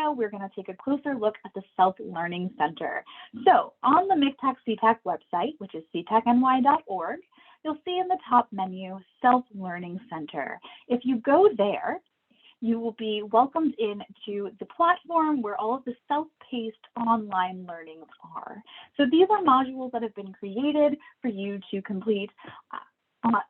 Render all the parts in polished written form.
video, we're going to take a closer look at the Self-Learning Center. So on the MCTAC CTAC website, which is ctacny.org, you'll see in the top menu, Self-Learning Center. If you go there, you will be welcomed into the platform where all of the self-paced online learnings are. So these are modules that have been created for you to complete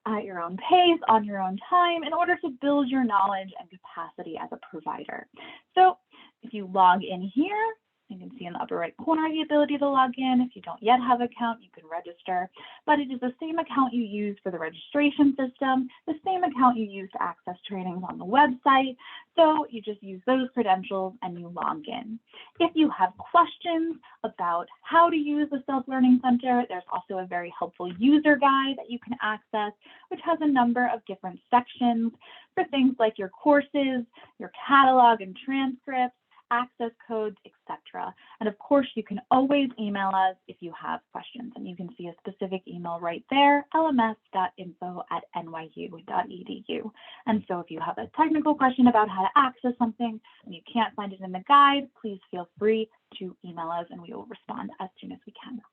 at your own pace, on your own time, in order to build your knowledge and capacity as a provider. So if you log in here, you can see in the upper right corner the ability to log in. If you don't yet have an account, you can register, but it is the same account you use for the registration system, the same account you use to access trainings on the website. So you just use those credentials and you log in. If you have questions about how to use the Self-Learning Center, there's also a very helpful user guide that you can access, which has a number of different sections for things like your courses, your catalog and transcripts, access codes, etc. And of course, you can always email us if you have questions, and you can see a specific email right there, lms.info@nyu.edu. And so if you have a technical question about how to access something and you can't find it in the guide, please feel free to email us and we will respond as soon as we can.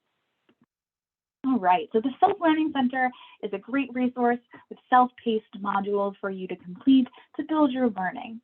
All right, so the Self-Learning Center is a great resource with self-paced modules for you to complete to build your learning.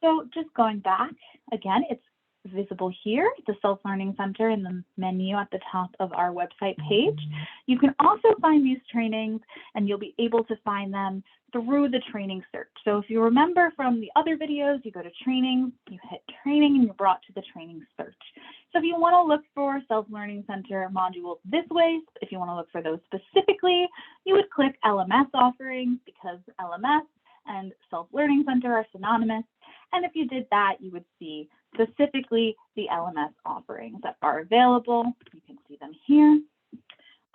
So just going back, again, it's visible here, the Self-Learning Center in the menu at the top of our website page. You can also find these trainings and you'll be able to find them through the training search. So if you remember from the other videos, you go to training, you hit training and you're brought to the training search. So if you want to look for Self-Learning Center modules this way, if you want to look for those specifically, you would click LMS offerings because LMS and Self-Learning Center are synonymous. And if you did that, you would see specifically the LMS offerings that are available. You can see them here.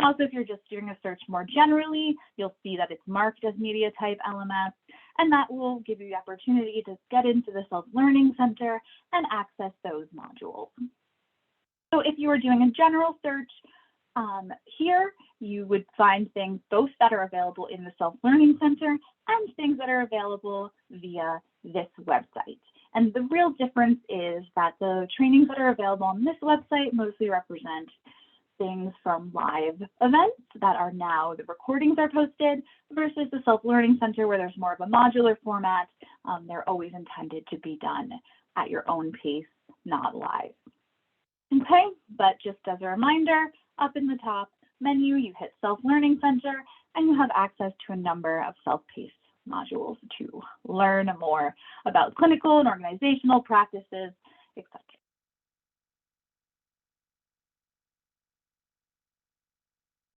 Also, if you're just doing a search more generally, you'll see that it's marked as media type LMS, and that will give you the opportunity to get into the Self-Learning Center and access those modules. So if you are doing a general search, here you would find things both that are available in the Self-Learning Center and things that are available via this website. And the real difference is that the trainings that are available on this website mostly represent things from live events that are now, the recordings are posted, versus the Self-Learning Center where there's more of a modular format. They're always intended to be done at your own pace, not live. Okay, but just as a reminder, up in the top menu, you hit Self-Learning Center and you have access to a number of self-paced modules to learn more about clinical and organizational practices, etc.